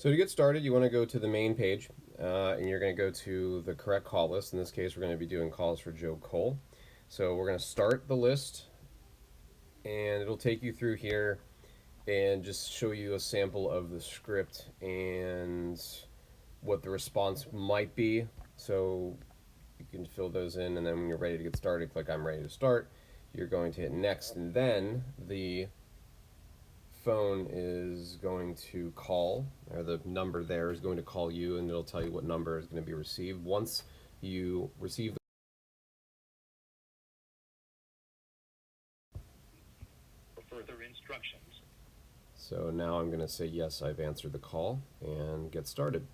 So to get started, you want to go to the main page, and you're going to go to the correct call list. In this case, we're going to be doing calls for Joe Cole. So we're going to start the list, and it'll take you through here and just show you a sample of the script and what the response might be. So you can fill those in, and then when you're ready to get started, click I'm ready to start. You're going to hit next, and then the phone is going to call, or the number there is going to call you, and it'll tell you what number is going to be received. Once you receive further instructions. So now I'm going to say yes, I've answered the call, and get started.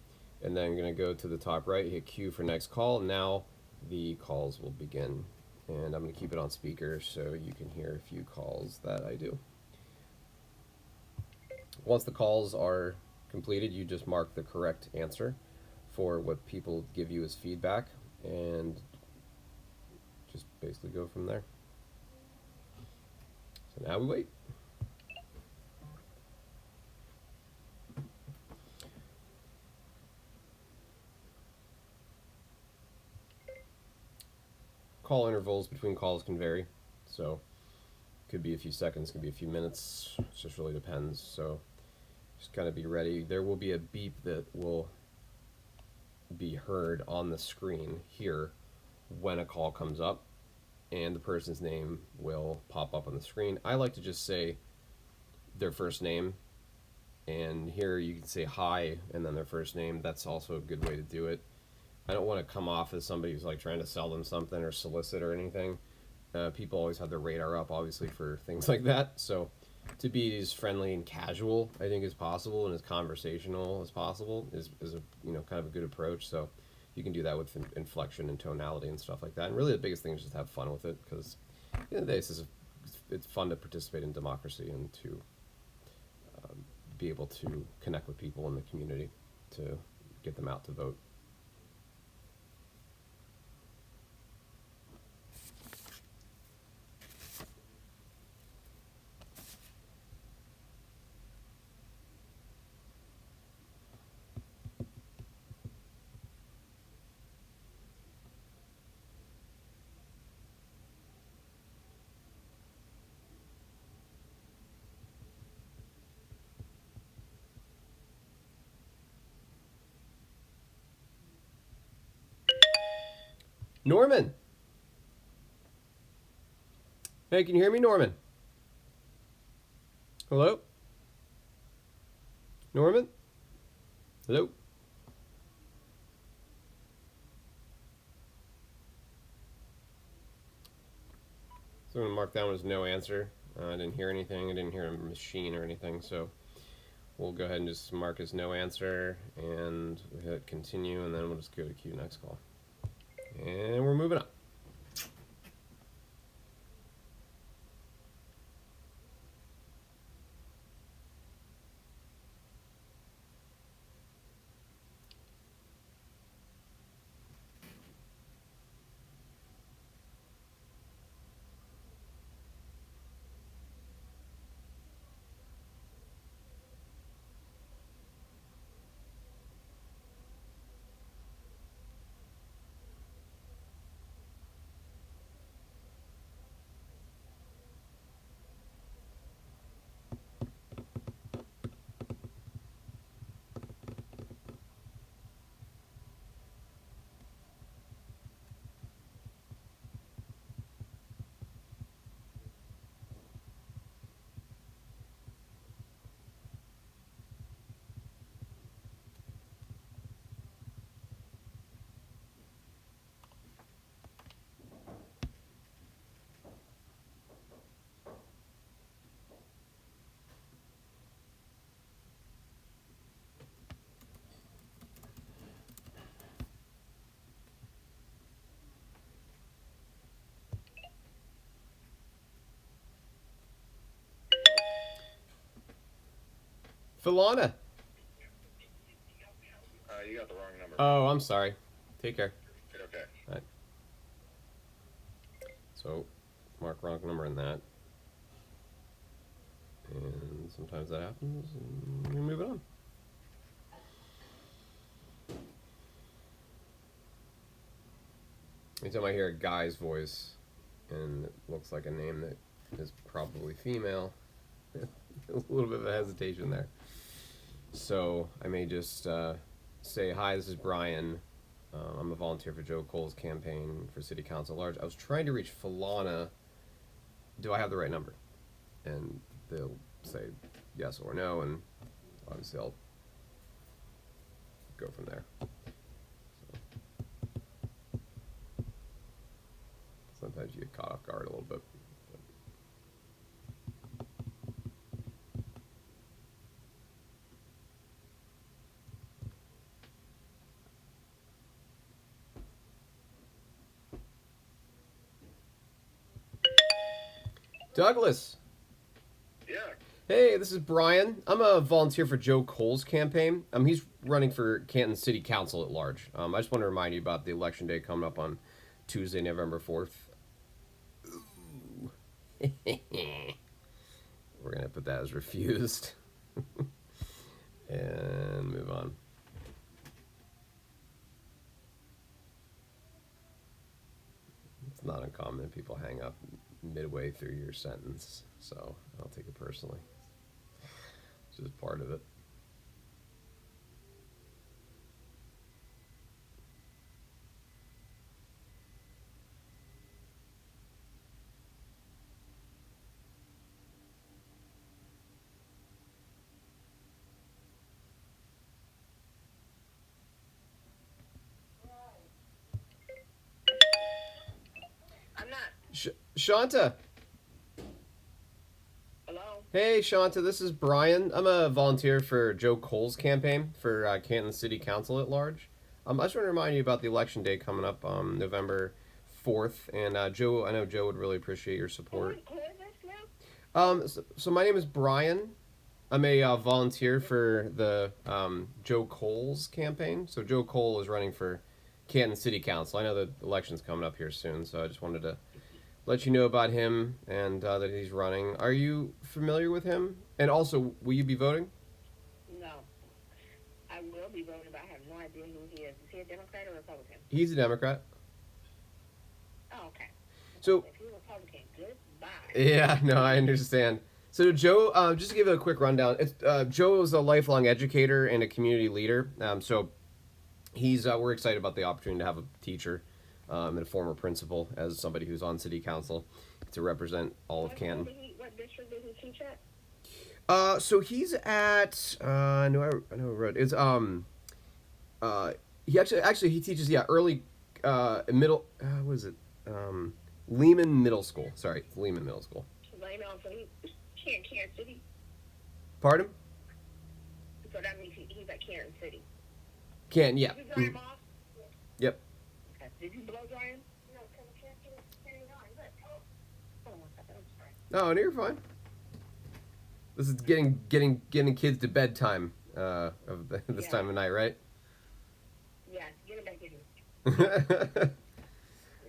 And then I'm going to go to the top right, hit Q for next call. Now the calls will begin, and I'm going to keep it on speaker so you can hear a few calls that I do. Once the calls are completed, you just mark the correct answer for what people give you as feedback, and just basically go from there. So now we wait. Call intervals between calls can vary, so could be a few seconds, could be a few minutes. It just really depends. So just kind of be ready. There will be a beep that will be heard on the screen here when a call comes up, and the person's name will pop up on the screen. I like to just say their first name, and here you can say hi and then their first name. That's also a good way to do it. I don't want to come off as somebody who's like trying to sell them something or solicit or anything. People always have their radar up, obviously, for things like that. So to be as friendly and casual, I think, as possible, and as conversational as possible is a kind of a good approach. So you can do that with inflection and tonality and stuff like that. And really, the biggest thing is just have fun with it, because at the end of the day, it's fun to participate in democracy and to be able to connect with people in the community to get them out to vote. Norman! Hey, can you hear me, Norman? Hello? Norman? Hello? So I'm going to mark down as no answer. I didn't hear anything. I didn't hear a machine or anything. So we'll go ahead and just mark as no answer, and we'll hit continue, and then we'll just go to Q next call. And we're moving on. Filana! You got the wrong number. Oh, I'm sorry. Take care. Okay. All right. So mark wrong number in that. And sometimes that happens, and we move it on. Anytime I hear a guy's voice and it looks like a name that is probably female, a little bit of a hesitation there. So I may just say, "Hi, this is Brian. I'm a volunteer for Joe Cole's campaign for City Council at large. I was trying to reach Falana. Do I have the right number?" And they'll say yes or no, and obviously I'll go from there. Sometimes you get caught off guard a little bit. Douglas. Yeah. Hey, this is Brian. I'm a volunteer for Joe Cole's campaign. He's running for Canton City Council at large. I just want to remind you about the election day coming up on Tuesday, November 4th. Ooh. We're going to put that as refused. And move on. It's not uncommon that people hang up midway through your sentence, so I'll take it personally. It's just part of it. I'm not. Shanta. Hello? Hey, Shanta, this is Brian. I'm a volunteer for Joe Cole's campaign for Canton City Council at large. I just want to remind you about the election day coming up November 4th. And Joe, I know Joe would really appreciate your support. Who is this now? So my name is Brian. I'm a volunteer for the Joe Cole's campaign. So Joe Cole is running for Canton City Council. I know the election's coming up here soon, so I just wanted to let you know about him and that he's running. Are you familiar with him? And also, will you be voting? No. I will be voting, but I have no idea who he is. Is he a Democrat or Republican? He's a Democrat. Oh, okay. So, If he's a Republican, goodbye. yeah, no, I understand. So Joe, just to give it a quick rundown, Joe is a lifelong educator and a community leader. So we're excited about the opportunity to have a teacher and a former principal as somebody who's on city council to represent all of Canton. What district did he teach at? So he's at I know I wrote it's he actually he teaches early middle what is it Lehman Middle School. Sorry, it's Lehman Middle School. Lehman, so he's in Canton City. Pardon? So that means he's at Canton City. Canton, yeah. Did you dry him off? Yep. Okay. Did you blow dry him? No, because I can't do it on. Look. Oh, one second. I'm sorry. Oh, no, you're fine. This is getting kids to bedtime of this time of night, right? Yeah, get it back in.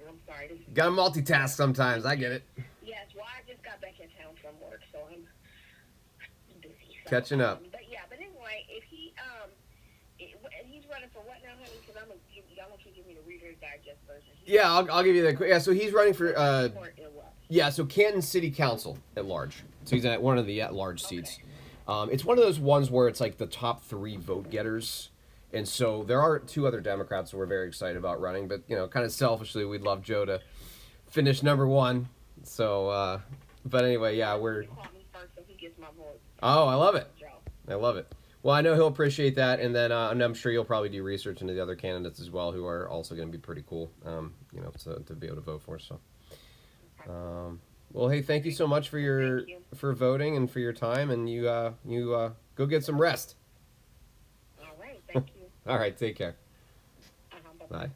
I'm sorry. Gotta multitask sometimes. I get it. Yes, well, I just got back in town from work, so I'm busy. So, Catching up. But anyway, if he's running for what now, honey? Because y'all want you to give me the Reader's Digest version. Yeah, I'll give you the quick. Yeah, so he's running for so Canton City Council at large. So he's at one of the at-large seats. It's one of those ones where it's like the top 3 vote getters. And so there are 2 other Democrats that we're very excited about running, but kind of selfishly, we'd love Joe to finish number 1. So, but anyway, yeah, we're. Call me first so he gets my vote. Oh, I love it. Joe. I love it. Well, I know he'll appreciate that, and then I'm sure you'll probably do research into the other candidates as well, who are also going to be pretty cool, to be able to vote for. So, well, hey, thank you so much for voting and for your time, and you go get some rest. All right, thank you. All right, take care. Bye. Bye.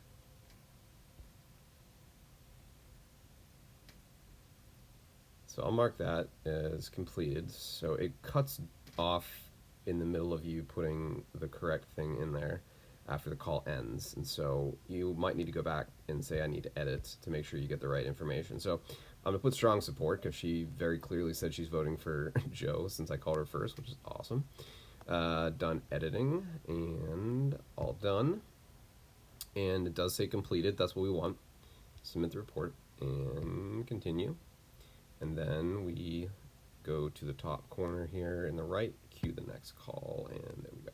So I'll mark that as completed. So it cuts off in the middle of you putting the correct thing in there after the call ends. And so you might need to go back and say, I need to edit to make sure you get the right information. So I'm going to put strong support because she very clearly said she's voting for Joe since I called her first, which is awesome. Done editing and all done. And it does say completed. That's what we want. submit the report, and continue. And then we go to the top corner here in the right, cue the next call, and there we go.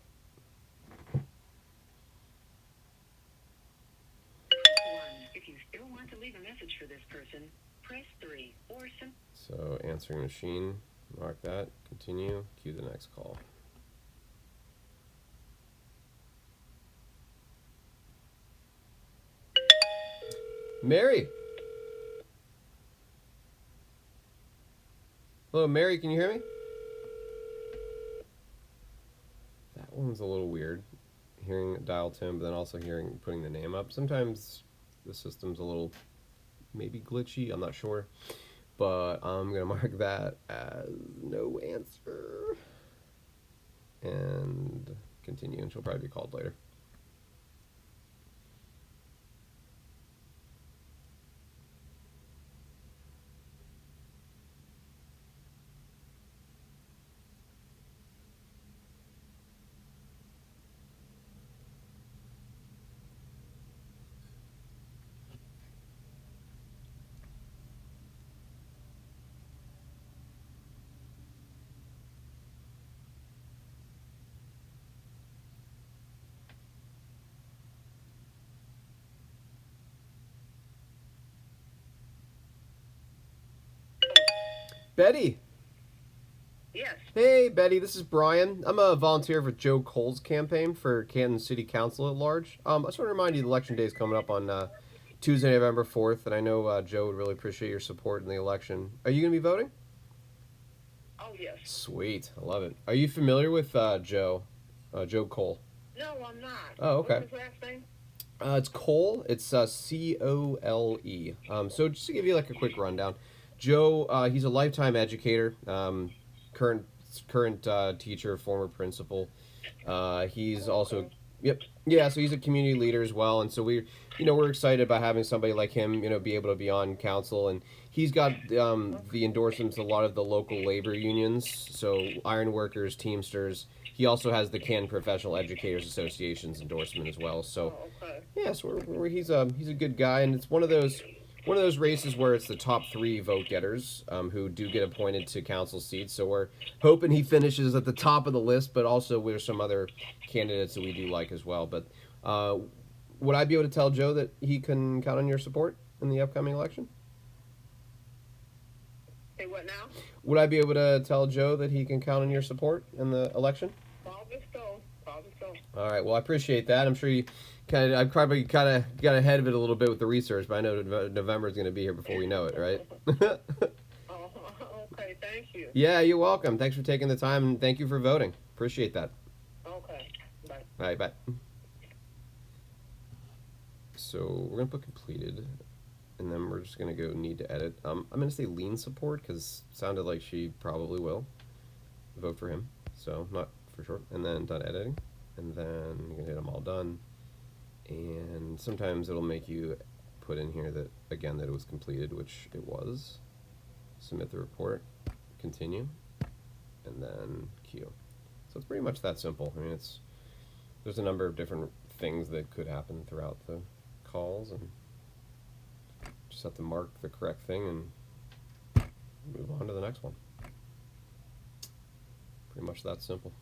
1. If you still want to leave a message for this person, press 3 or So answering machine, mark that, continue, cue the next call. Mary! Hello, Mary, can you hear me? That one's a little weird, hearing dial tone, but then also putting the name up. Sometimes the system's a little maybe glitchy, I'm not sure. But I'm going to mark that as no answer. And continue, and she'll probably be called later. Betty! Yes. Hey, Betty, this is Brian. I'm a volunteer for Joe Cole's campaign for Canton City Council at large. I just want to remind you the election day is coming up on Tuesday, November 4th, and I know Joe would really appreciate your support in the election. Are you going to be voting? Oh, yes. Sweet. I love it. Are you familiar with Joe Cole? No, I'm not. Oh, okay. What's his last name? It's Cole. It's C-O-L-E. So just to give you like a quick rundown, Joe, he's a lifetime educator, current teacher, former principal. He's also, so he's a community leader as well. And so we're excited about having somebody like him, be able to be on council. And he's got the endorsements of a lot of the local labor unions, so iron workers, Teamsters. He also has the Canton Professional Educators Association's endorsement as well. So, so he's a good guy, and it's one of those races where it's the top 3 vote getters who do get appointed to council seats. So we're hoping he finishes at the top of the list, but also there's some other candidates that we do like as well. But would I be able to tell Joe that he can count on your support in the upcoming election? Say what now? Would I be able to tell Joe that he can count on your support in the election? Probably so. All right. Well, I appreciate that. I'm sure I probably kind of got ahead of it a little bit with the research, but I know November is going to be here before we know it, right? Okay, thank you. Yeah, you're welcome. Thanks for taking the time, and thank you for voting. Appreciate that. Okay, bye. All right, bye. So we're going to put completed, and then we're just going to go need to edit. I'm going to say lean support because it sounded like she probably will vote for him, so not for sure. And then done editing, and then you can hit them all done. And sometimes it'll make you put in here that, again, that it was completed, which it was. Submit the report, continue, and then queue. So it's pretty much that simple. I mean, there's a number of different things that could happen throughout the calls, and just have to mark the correct thing and move on to the next one. Pretty much that simple.